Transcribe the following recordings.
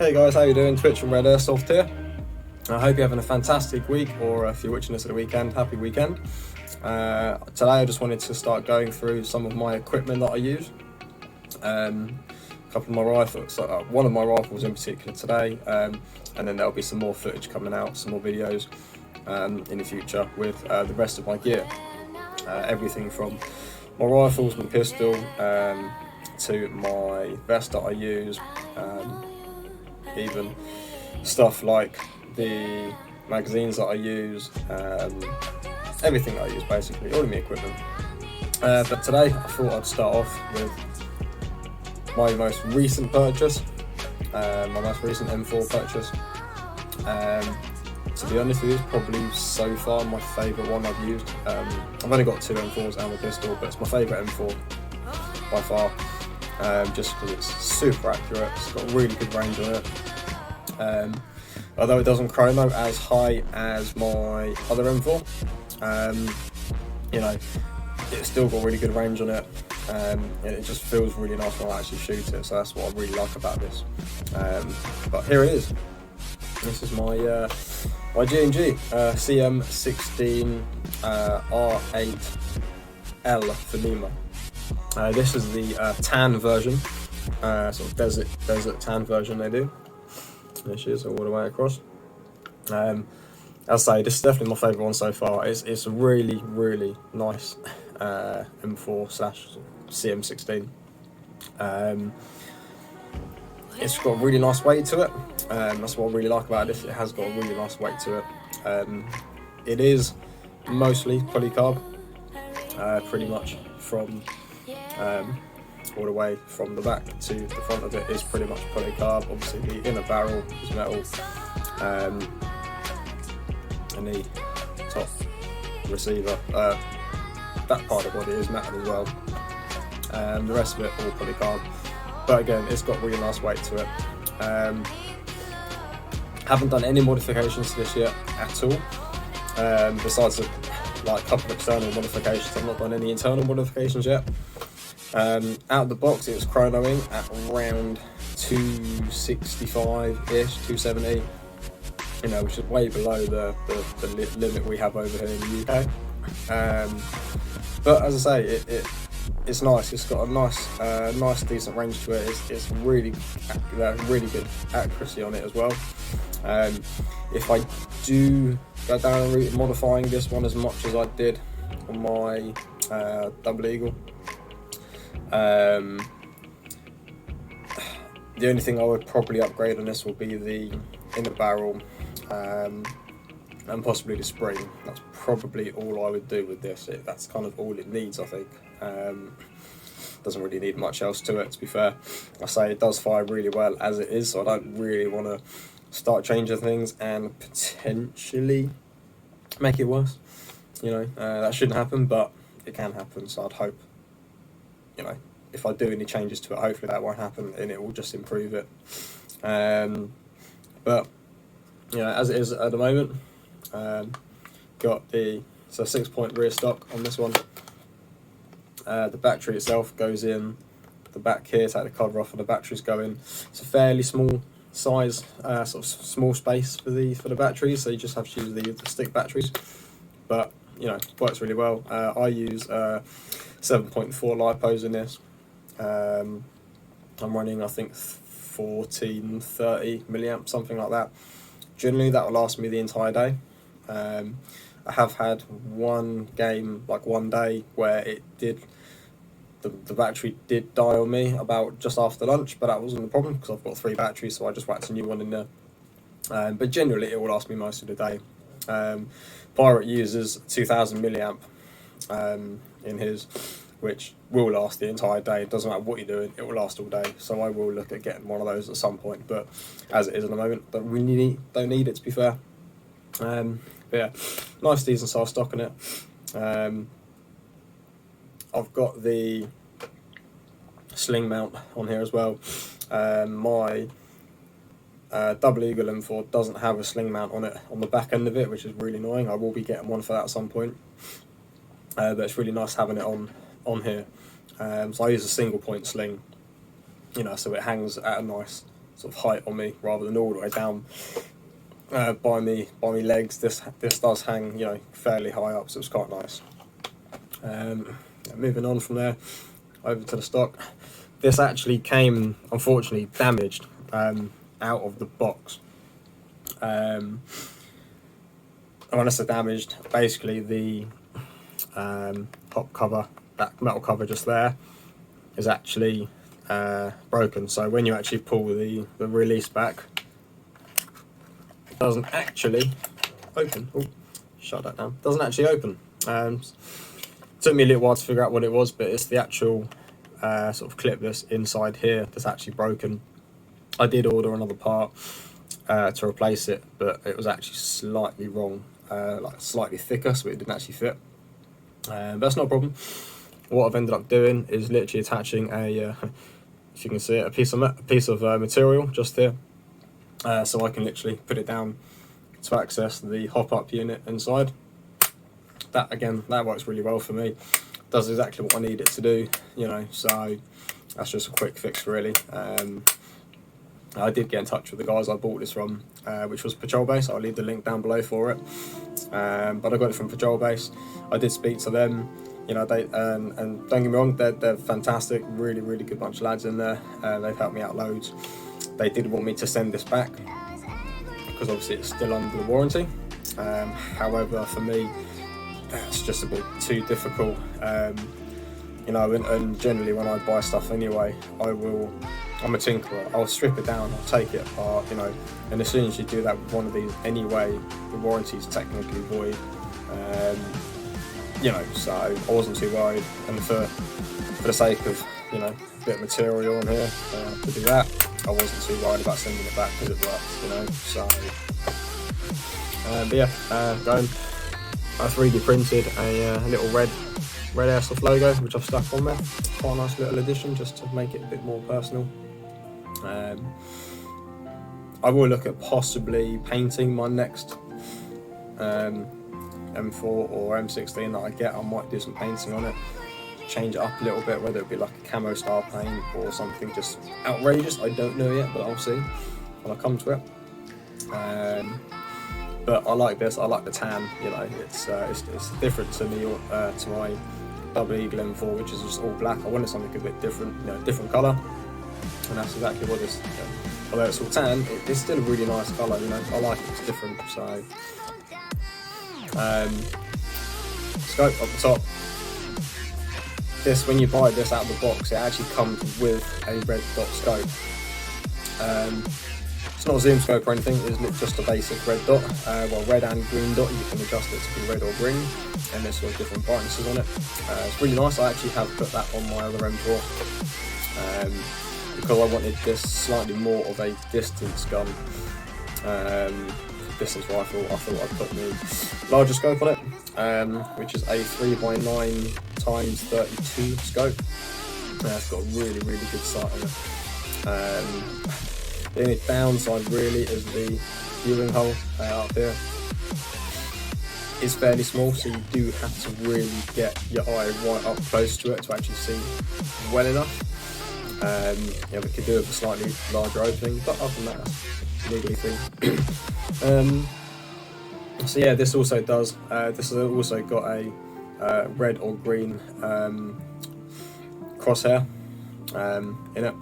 Hey guys, how you doing? Twitch from R.E.D Airsaoft here. I hope you're having a fantastic week, or if you're watching this at the weekend, happy weekend. Today I just wanted to start going through some of my equipment that I use. A couple of my rifles, one of my rifles in particular today, and then there'll be some more footage coming out, some more videos in the future with the rest of my gear. Everything from my rifles, my pistol, to my vest that I use, even stuff like the magazines that I use, everything that I use basically, all of my equipment. But today I thought I'd start off with my most recent purchase, my most recent M4 purchase. To be honest with you, it's probably so far my favourite one I've used. I've only got two M4s and a pistol, but it's my favourite M4 by far, just because it's super accurate, it's got really good range on it. Although it doesn't chrono as high as my other M4, it's still got really good range on it, and it just feels really nice when I actually shoot it, so that's what I really like about this. But here it is. This is my my G&G CM16 R.E.D for Lima. This is the tan version, sort of desert tan version they do. There she is, all the way across. As I say, this is definitely my favourite one so far. It's a really nice M4/CM16. It's got a really nice weight to it. That's what I really like about this. It has got a really nice weight to it. It is mostly polycarb, pretty much from all the way from the back to the front of it is pretty much polycarb. Obviously the inner barrel is metal, and the top receiver, that part of the body is metal as well. The rest of it all polycarb, but again it's got really nice weight to it. Haven't done any modifications to this yet at all, besides a couple of external modifications. I've not done any internal modifications yet. Out of the box it was chronoing at around 265-ish, 270, which is way below the limit we have over here in the UK. But as I say, it's nice. It's got a nice decent range to it. It's really good accuracy on it as well. If I do go down the route of modifying this one as much as I did on my Double Eagle, the only thing I would probably upgrade on this will be the inner barrel, and possibly the spring. That's probably all I would do with this. That's kind of all it needs, I think. Doesn't really need much else to it, to be fair. I say it does fire really well as it is, so I don't really want to start changing things and potentially make it worse. That shouldn't happen, but it can happen, so I'd hope, if I do any changes to it, hopefully that won't happen and it will just improve it. But as it is at the moment, got the 6-point rear stock on this one. The battery itself goes in the back here. Take the cover off and the batteries go in. It's a fairly small size, sort of small space for the batteries, so you just have to use the stick batteries, but works really well. I use 7.4 lipos in this. I'm running, I think, 1430 milliamps, something like that. Generally that will last me the entire day. I have had one game, like one day, where the battery did die on me about just after lunch, but that wasn't the problem because I've got 3 batteries, so I just whacked a new one in there. But generally it will last me most of the day. Pirate uses 2000 milliamp in his, which will last the entire day. It doesn't matter what you're doing, it will last all day. So I will look at getting one of those at some point, but as it is at the moment, don't need it, to be fair. But yeah, nice decent size stock in it. I've got the sling mount on here as well. My Double Eagle M4 doesn't have a sling mount on it, on the back end of it, which is really annoying. I will be getting one for that at some point, but it's really nice having it on here. So I use a single point sling, so it hangs at a nice sort of height on me rather than all the way down by me legs. This does hang, you know, fairly high up, so it's quite nice. Moving on from there over to the stock. This actually came, unfortunately, damaged out of the box. And when I say damaged, basically the top cover, that metal cover just there, is actually broken. So when you actually pull the release back, it doesn't actually open. Oh, shut that down. Doesn't actually open. Took me a little while to figure out what it was, but it's the actual sort of clip that's inside here that's actually broken. I did order another part to replace it, but it was actually slightly wrong, like slightly thicker, so it didn't actually fit. But that's not a problem. What I've ended up doing is literally attaching a, if you can see it, a piece of material just here, so I can literally put it down to access the hop-up unit inside. That again, that works really well for me. Does exactly what I need it to do, you know. So that's just a quick fix, really. I did get in touch with the guys I bought this from, which was Patrol Base. I'll leave the link down below for it. But I got it from Patrol Base. I did speak to them. You know, they and don't get me wrong, they're fantastic, really good bunch of lads in there. They've helped me out loads. They did want me to send this back because obviously it's still under the warranty. However, for me, it's just a bit too difficult. You know, and generally when I buy stuff anyway, I'm a tinkerer. I'll strip it down, I'll take it apart, you know, and as soon as you do that with one of these anyway, the warranty is technically void. You know, so I wasn't too worried, and for the sake of, you know, a bit of material on here to do that, I wasn't too worried about sending it back because it works, you know. So but yeah, going, I 3D printed a little red Airsoft logo, which I've stuck on there. Quite a nice little addition just to make it a bit more personal. I will look at possibly painting my next M4 or M16 that I get. I might do some painting on it, change it up a little bit, whether it be like a camo style paint or something just outrageous. I don't know yet, but I'll see when I come to it. But I like this. I like the tan. You know, it's different to me, to my Double Eagle M4, which is just all black. I wanted something a bit different, you know, different colour, and that's exactly what this. Although it's all tan, it's still a really nice colour. You know, I like it. It's different. So, scope up the top. This, when you buy this out of the box, it actually comes with a red dot scope. It's not a zoom scope or anything, it's just a basic red dot. Well, red and green dot, you can adjust it to be red or green, and there's sort of different brightnesses on it. It's really nice. I actually have put that on my other M4 because I wanted this slightly more of a distance gun, distance rifle. I thought I'd put the larger scope on it, which is a 3x9 x 32 scope. It's got a really good sight on it. The only downside really is the viewing hole up here. It's fairly small, so you do have to really get your eye right up close to it to actually see well enough. Yeah, we could do it with a slightly larger opening, but other than that, that's legally free. So yeah, this also does. This has also got a red or green crosshair in it.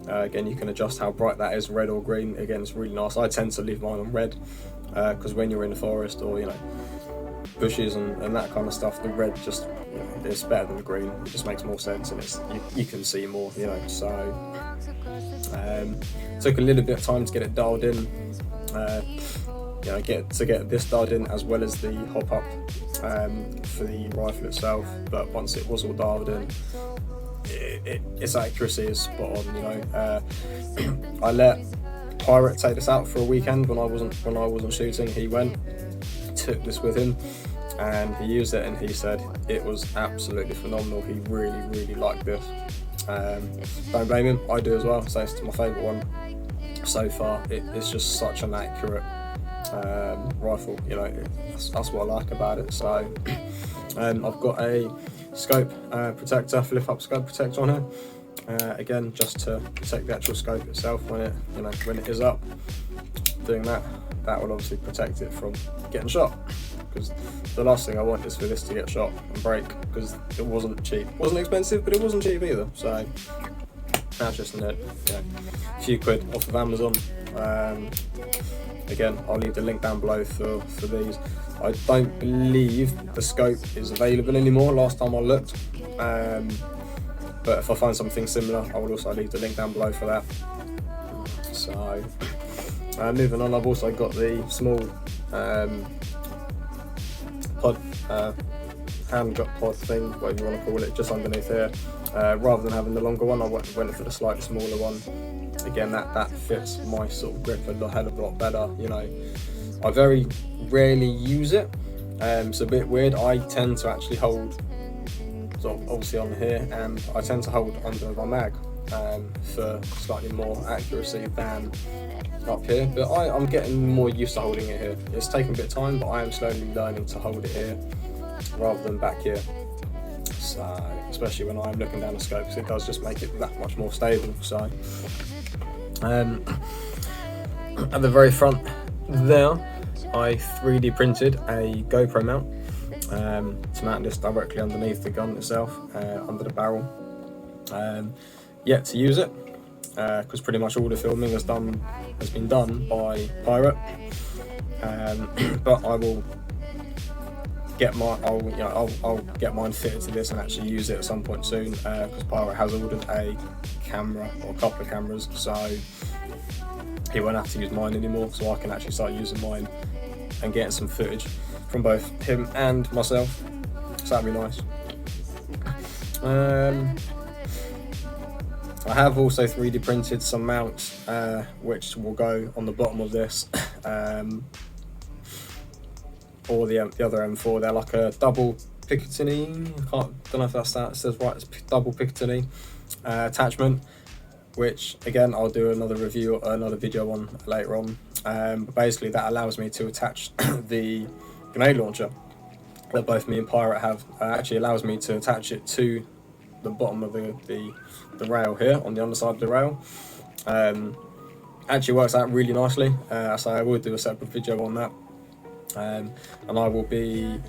Again, you can adjust how bright that is, red or green. Again, it's really nice. I tend to leave mine on red because when you're in the forest or, you know, bushes and that kind of stuff, the red just, you know, it's better than the green. It just makes more sense, and it's you can see more, you know. So took a little bit of time to get it dialed in. You know, get this dialed in as well as the hop up for the rifle itself. But once it was all dialed in, its accuracy is spot on. You know, I let Pirate take this out for a weekend when I wasn't shooting. He went, took this with him, and he used it, and he said it was absolutely phenomenal. He really liked this. Don't blame him. I do as well. So it's my favourite one so far. It's just such an accurate rifle. You know, that's what I like about it. So I've got a scope protector, flip up scope protector on here. again, just to protect the actual scope itself when it, when it is up. Doing that will obviously protect it from getting shot, because the last thing I want is for this to get shot and break, because it wasn't cheap. It wasn't expensive, but it wasn't cheap either. So that's just a few quid off of Amazon. Again, I'll leave the link down below for these. I don't believe the scope is available anymore, last time I looked. But if I find something similar, I will also leave the link down below for that. So, moving on, I've also got the small pod, hand gut pod thing, whatever you want to call it, just underneath here. Rather than having the longer one, I went for the slightly smaller one. Again, that fits my sort of grip a hell of a lot better. I very rarely use it. It's a bit weird. I tend to actually hold, sort of obviously on here, and I tend to hold under my mag for slightly more accuracy than up here. But I'm getting more used to holding it here. It's taken a bit of time, but I am slowly learning to hold it here rather than back here. So, especially when I'm looking down the scope, because it does just make it that much more stable. So, at the very front there, I 3D printed a GoPro mount to mount this directly underneath the gun itself, under the barrel. Yet to use it, because pretty much all the filming has been done by Pirate. But I will get I'll get mine fitted to this and actually use it at some point soon, because Pirate has ordered a camera, or a couple of cameras, so he won't have to use mine anymore, so I can actually start using mine and getting some footage from both him and myself, so that'd be nice. I have also 3D printed some mounts, which will go on the bottom of this, or the other M4. They're like a double Picatinny. Don't know if that says right. It's double Picatinny attachment, which again I'll do another video on later on. But basically that allows me to attach the grenade launcher that both me and Pirate have. Actually allows me to attach it to the bottom of the rail here, on the underside of the rail. Actually works out really nicely, so I will do a separate video on that. And I will be,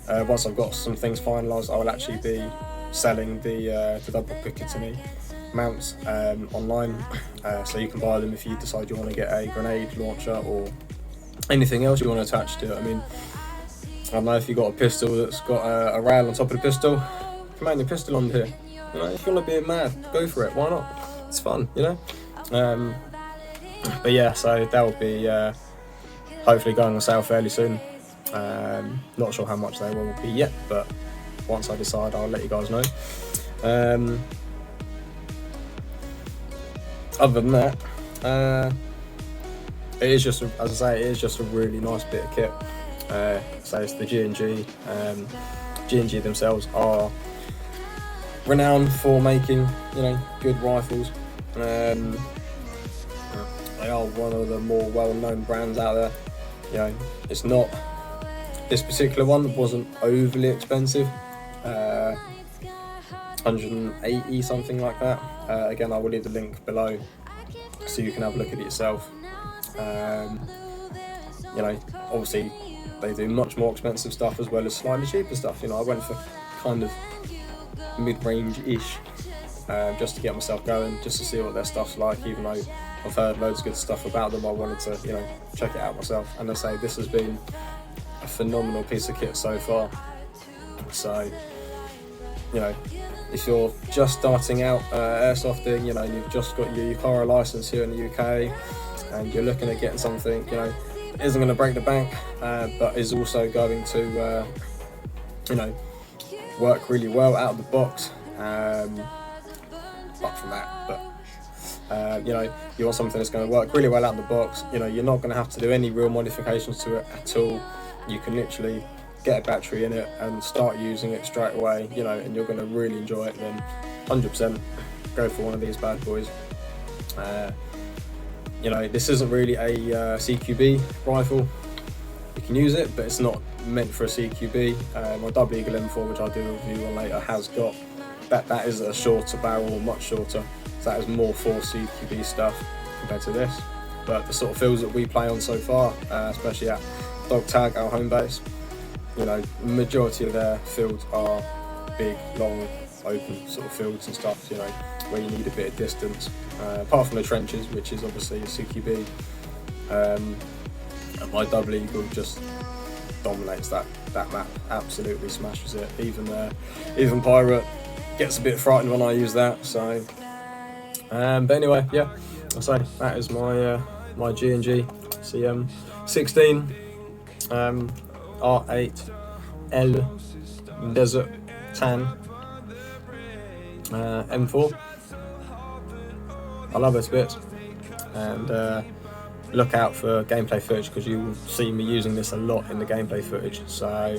once I've got some things finalised, I will actually be selling the double Picatinny mounts online, so you can buy them if you decide you want to get a grenade launcher or anything else you want to attach to it. I mean, I don't know, if you've got a pistol that's got a rail on top of the pistol, you can mount your pistol on here. If you want to be mad, go for it, why not? It's fun, But yeah, so that will be hopefully going on sale fairly soon. Not sure how much they will be yet, but once I decide, I'll let you guys know. Other than that, it is just, as I say, it is just a really nice bit of kit. So it's the G&G. G&G themselves are renowned for making, good rifles. They are one of the more well-known brands out there. It's not, this particular one wasn't overly expensive, 180 something like that. Again, I will leave the link below so you can have a look at it yourself. Obviously they do much more expensive stuff as well as slightly cheaper stuff. I went for kind of mid-range-ish, just to get myself going, just to see what their stuff's like. Even though I've heard loads of good stuff about them, I wanted to, check it out myself. And I say this has been a phenomenal piece of kit so far. So, if you're just starting out airsofting, you've just got your UCARA license here in the UK, and you're looking at getting something, that isn't going to break the bank, but is also going to, work really well out of the box. Apart from that, but you want something that's going to work really well out of the box. You're not going to have to do any real modifications to it at all. You can literally get a battery in it and start using it straight away, and you're going to really enjoy it. Then 100% go for one of these bad boys. This isn't really a CQB rifle. You can use it, but it's not meant for a CQB. My Double Eagle M4, which I'll do a review on later, has got that is a shorter barrel, much shorter, so that is more for CQB stuff compared to this. But the sort of fields that we play on so far, especially at Dog Tag, our home base, you know, majority of their fields are big, long, open sort of fields and stuff, you know, where you need a bit of distance, apart from the trenches, which is obviously CQB. And my double eagle just dominates that map, absolutely smashes it. Even Pirate gets a bit frightened when I use that. So, but anyway, yeah, I'll say that is my G&G CM16 R.E.D Desert Tan M4. I love it a bit, and look out for gameplay footage, because you will see me using this a lot in the gameplay footage. So,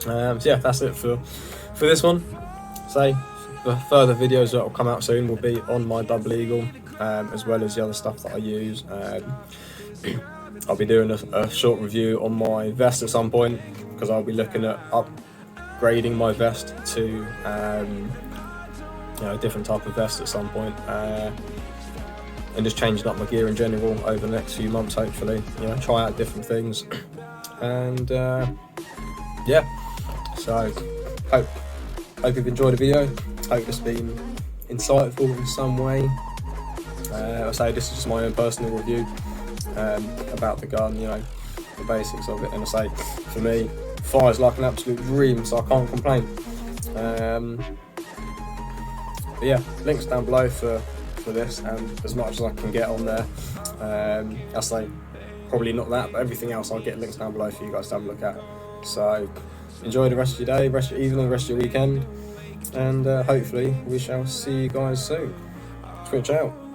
yeah, that's it for this one. So the further videos that will come out soon will be on my double eagle, as well as the other stuff that I use. I'll be doing a short review on my vest at some point, because I'll be looking at upgrading my vest to you know, a different type of vest at some point, and just changing up my gear in general over the next few months, hopefully. You know, try out different things, and yeah. So hope you've enjoyed the video. Hope it's been insightful in some way. I say this is just my own personal review about the gun, you know, the basics of it. And I say, for me, fires like an absolute dream, so I can't complain. But yeah, links down below for this, and as much as I can get on there. I say probably not that, but everything else I'll get links down below for you guys to have a look at. So enjoy the rest of your day, rest of your evening, rest of your weekend, and hopefully we shall see you guys soon. Twitch out.